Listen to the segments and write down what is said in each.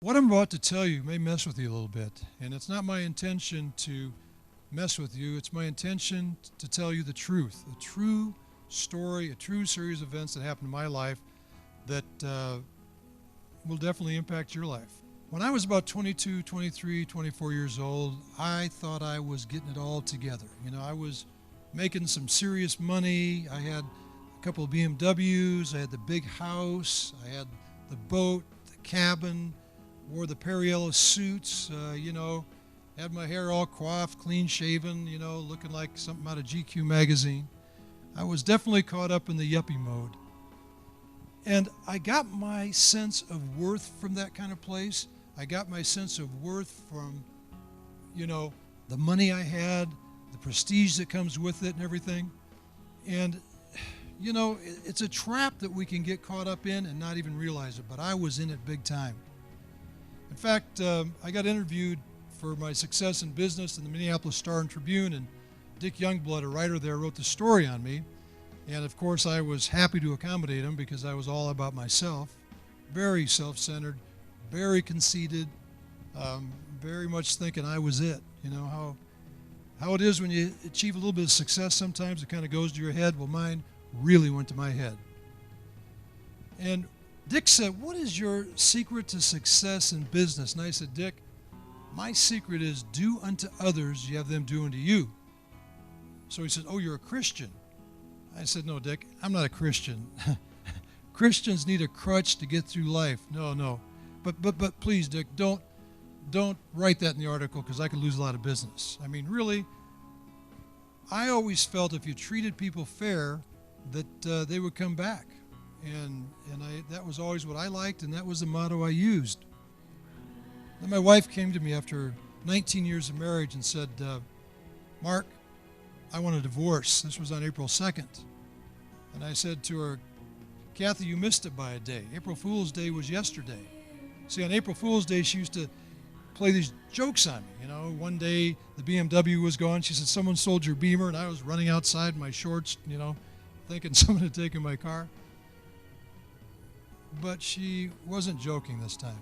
What I'm about to tell you may mess with you a little bit, and it's not my intention to mess with you. It's my intention to tell you the truth, a true story, a true series of events that happened in my life that will definitely impact your life. When I was about 22, 23, 24 years old, I thought I was getting it all together. I was making some serious money. I had a couple of BMWs. I had the big house. I had the boat, the cabin, wore the Periella suits, had my hair all coiffed, clean shaven, looking like something out of GQ magazine. I was definitely caught up in the yuppie mode. And I got my sense of worth from that kind of place. I got my sense of worth from, the money I had, the prestige that comes with it and everything. And, it's a trap that we can get caught up in and not even realize it, but I was in it big time. In fact, I got interviewed for my success in business in the Minneapolis Star and Tribune, and Dick Youngblood, a writer there, wrote the story on me. And of course, I was happy to accommodate him because I was all about myself, very self-centered, very conceited, very much thinking I was it. How it is when you achieve a little bit of success, sometimes it kind of goes to your head. Well, mine really went to my head. And Dick said, "What is your secret to success in business?" And I said, "Dick, my secret is do unto others, you have them do unto you." So he said, "Oh, you're a Christian." I said, "No, Dick, I'm not a Christian. Christians need a crutch to get through life." No. But please, Dick, don't write that in the article because I could lose a lot of business. I mean, really, I always felt if you treated people fair, that they would come back. And that was always what I liked, and that was the motto I used. Then my wife came to me after 19 years of marriage and said, "Mark, I want a divorce." This was on April 2nd. And I said to her, "Kathy, you missed it by a day. April Fool's Day was yesterday." See, on April Fool's Day, she used to play these jokes on me. One day the BMW was gone. She said, "Someone sold your Beamer," and I was running outside in my shorts, thinking someone had taken my car. But she wasn't joking this time.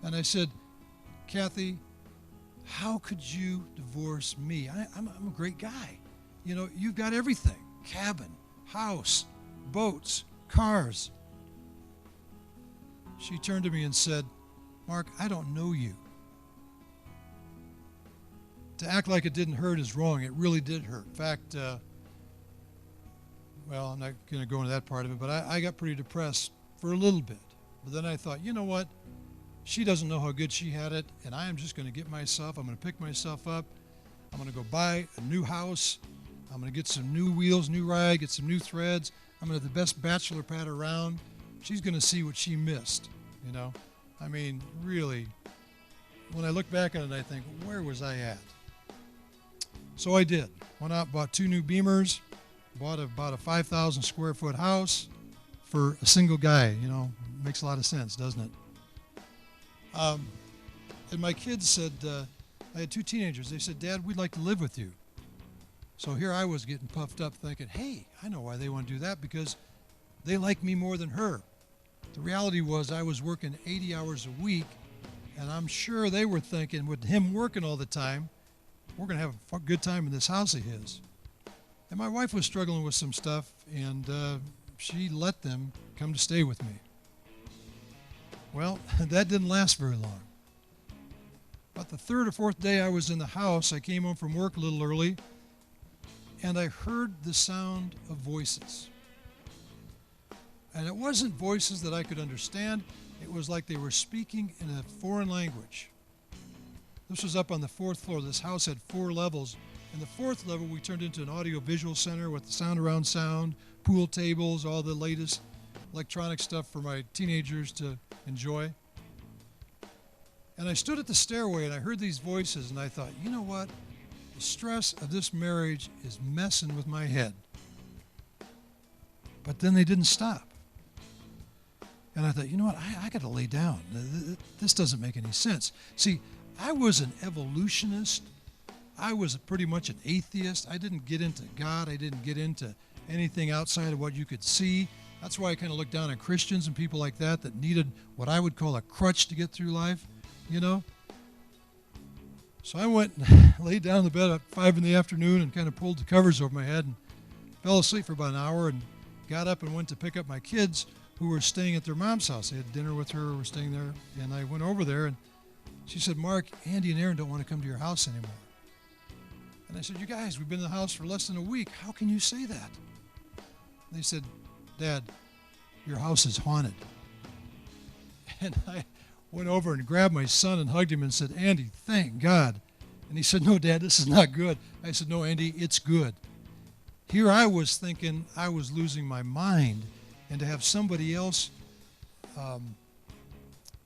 And I said, "Kathy, how could you divorce me? I'm a great guy. You've got everything: cabin, house, boats, cars." She turned to me and said, "Mark, I don't know you." To act like it didn't hurt is wrong. It really did hurt. In fact, I'm not going to go into that part of it, but I got pretty depressed for a little bit. But then I thought, you know what? She doesn't know how good she had it, and I am just going to I'm going to pick myself up. I'm going to go buy a new house. I'm going to get some new wheels, new ride, get some new threads. I'm going to have the best bachelor pad around. She's going to see what she missed, I mean, really, when I look back on it, I think, where was I at? So I did. Went out, bought 2 new Beamers, bought about a 5,000 square foot house for a single guy. Makes a lot of sense, doesn't it? And my kids said, I had 2 teenagers. They said, "Dad, we'd like to live with you." So here I was getting puffed up thinking, hey, I know why they want to do that, because they like me more than her. The reality was I was working 80 hours a week, and I'm sure they were thinking, with him working all the time, we're going to have a good time in this house of his. And my wife was struggling with some stuff, and she let them come to stay with me. Well, that didn't last very long. About the 3rd or 4th day I was in the house, I came home from work a little early, and I heard the sound of voices. And it wasn't voices that I could understand. It was like they were speaking in a foreign language. This was up on the 4th floor. This house had 4 levels. And the 4th level, we turned into an audio-visual center with the sound around sound, pool tables, all the latest electronic stuff for my teenagers to enjoy. And I stood at the stairway and I heard these voices, and I thought, you know what? The stress of this marriage is messing with my head. But then they didn't stop. And I thought, you know what? I got to lay down. This doesn't make any sense. See, I was an evolutionist. I was pretty much an atheist. I didn't get into God. I didn't get into anything outside of what you could see. That's why I kind of look down on Christians and people like that needed what I would call a crutch to get through life, you know. So I went and laid down in the bed at 5 in the afternoon and kind of pulled the covers over my head and fell asleep for about an hour and got up and went to pick up my kids who were staying at their mom's house. They had dinner with her, were staying there, and I went over there and she said, "Mark, Andy and Aaron don't want to come to your house anymore." And I said, "You guys, we've been in the house for less than a week. How can you say that?" And they said, "Dad, your house is haunted." And I went over and grabbed my son and hugged him and said, "Andy, thank God." And he said, "No, Dad, this is not good." I said, "No, Andy, it's good." Here I was thinking I was losing my mind, and to have somebody else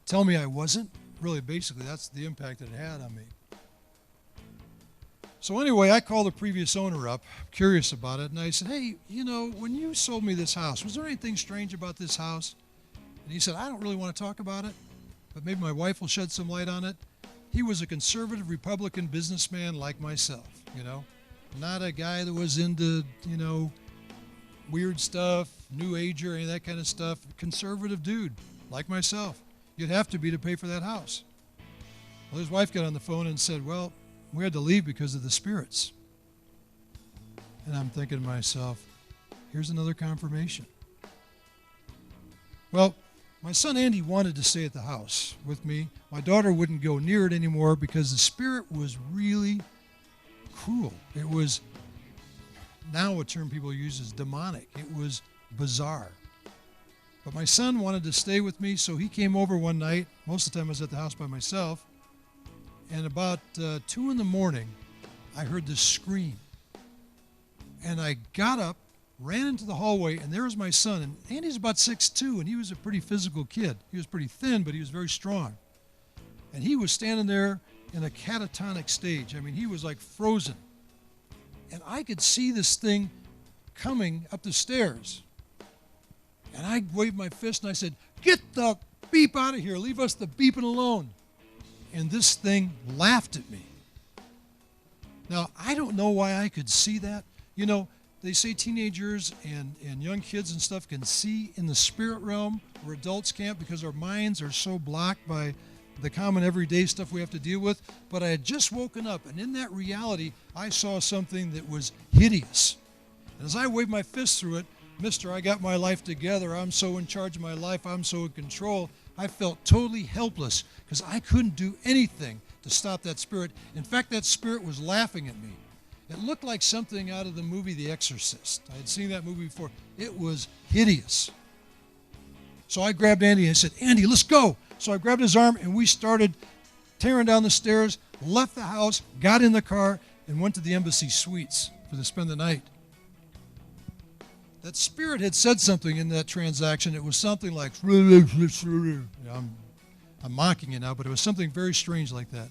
tell me I wasn't, really basically that's the impact that it had on me. So anyway, I called the previous owner up, curious about it, and I said, "Hey, you know, when you sold me this house, was there anything strange about this house?" And he said, "I don't really want to talk about it, but maybe my wife will shed some light on it." He was a conservative Republican businessman like myself, you know, not a guy that was into, you know, weird stuff, New Ager, any of that kind of stuff. Conservative dude like myself. You'd have to be to pay for that house. Well, his wife got on the phone and said, "Well, we had to leave because of the spirits." And I'm thinking to myself, here's another confirmation. Well, my son Andy wanted to stay at the house with me. My daughter wouldn't go near it anymore because the spirit was really cruel. It was, now a term people use is demonic. It was bizarre. But my son wanted to stay with me, so he came over one night. Most of the time I was at the house by myself. And about 2 in the morning, I heard this scream. And I got up, ran into the hallway, and there was my son. And Andy's about 6'2", and he was a pretty physical kid. He was pretty thin, but he was very strong. And he was standing there in a catatonic stage. I mean, he was like frozen. And I could see this thing coming up the stairs. And I waved my fist and I said, "Get the beep out of here. Leave us the beeping alone." And this thing laughed at me. Now, I don't know why I could see that. You know, they say teenagers and young kids and stuff can see in the spirit realm where adults can't because our minds are so blocked by the common everyday stuff we have to deal with. But I had just woken up, and in that reality, I saw something that was hideous. And as I waved my fist through it, "Mister, I got my life together. I'm so in charge of my life. I'm so in control." I felt totally helpless because I couldn't do anything to stop that spirit. In fact, that spirit was laughing at me. It looked like something out of the movie The Exorcist. I had seen that movie before. It was hideous. So I grabbed Andy and I said, "Andy, let's go." So I grabbed his arm and we started tearing down the stairs, left the house, got in the car, and went to the Embassy Suites to spend the night. That spirit had said something in that transaction. It was something like, I'm mocking it now, but it was something very strange like that.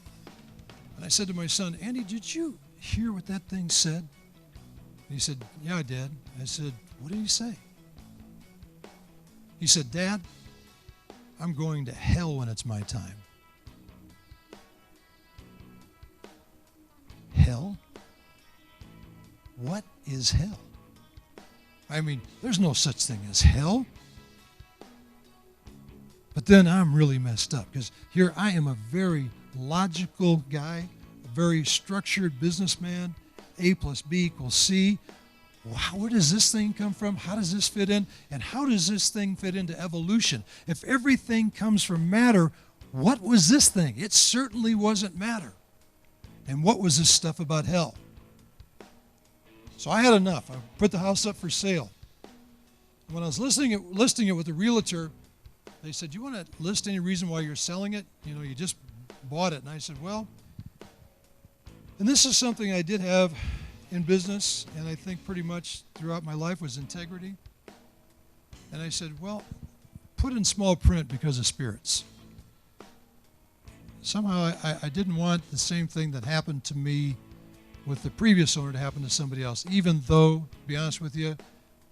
And I said to my son, "Andy, did you hear what that thing said?" And he said, "Yeah, I did." I said, "What did he say?" He said, "Dad, I'm going to hell when it's my time." Hell? What is hell? I mean, there's no such thing as hell. But then I'm really messed up because here I am, a very logical guy, a very structured businessman. A plus B equals C. Wow, where does this thing come from? How does this fit in? And how does this thing fit into evolution? If everything comes from matter, what was this thing? It certainly wasn't matter. And what was this stuff about hell? So I had enough. I put the house up for sale. And when I was listing it with the realtor, they said, "Do you want to list any reason why you're selling it? You know, you just bought it." And I said, "Well," and this is something I did have in business, and I think pretty much throughout my life, was integrity. And I said, "Well, put in small print because of spirits." Somehow I didn't want the same thing that happened to me with the previous owner to happen to somebody else, even though, to be honest with you,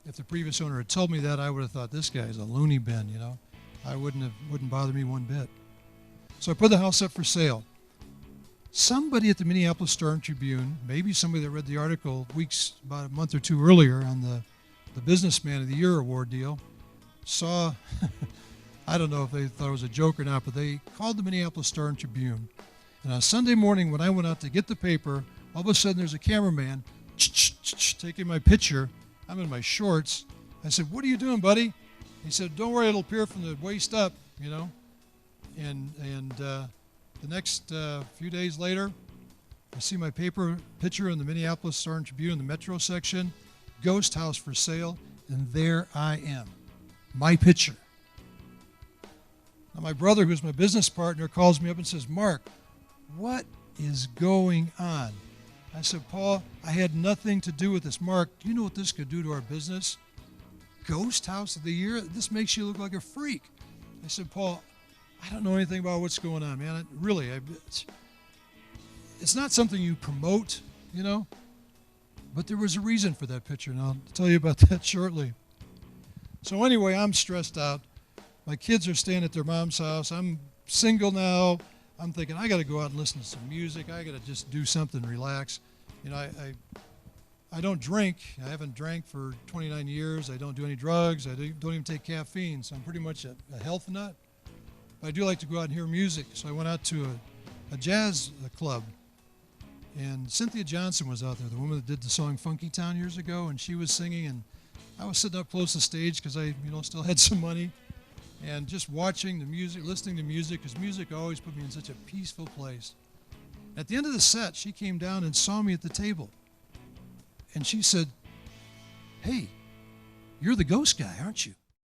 if the previous owner had told me that, I would have thought, this guy's a loony bin, you know. I wouldn't bother me one bit. So I put the house up for sale. Somebody at the Minneapolis Star-Tribune, maybe somebody that read the article about a month or two earlier on the Businessman of the Year award deal, saw, I don't know if they thought it was a joke or not, but they called the Minneapolis Star and Tribune. And on Sunday morning when I went out to get the paper, all of a sudden there's a cameraman taking my picture. I'm in my shorts. I said, "What are you doing, buddy?" He said, "Don't worry, it'll appear from the waist up, you know." And the next few days later, I see my picture in the Minneapolis Star and Tribune in the Metro section, ghost house for sale, and there I am, my picture. Now my brother, who's my business partner, calls me up and says, "Mark, what is going on?" I said, "Paul, I had nothing to do with this." "Mark, do you know what this could do to our business? Ghost house of the year? This makes you look like a freak." I said, "Paul, I don't know anything about what's going on, man. It's not something you promote, you know, but there was a reason for that picture, and I'll tell you about that shortly." So anyway, I'm stressed out. My kids are staying at their mom's house. I'm single now. I'm thinking, I got to go out and listen to some music. I got to just do something, relax. You know, I don't drink. I haven't drank for 29 years. I don't do any drugs. I don't even take caffeine, so I'm pretty much a health nut. But I do like to go out and hear music. So I went out to a jazz club, and Cynthia Johnson was out there, the woman that did the song Funky Town years ago, and she was singing, and I was sitting up close to the stage because I, still had some money, and just watching the music, listening to music, because music always put me in such a peaceful place. At the end of the set, she came down and saw me at the table, and she said, "Hey, you're the ghost guy, aren't you?"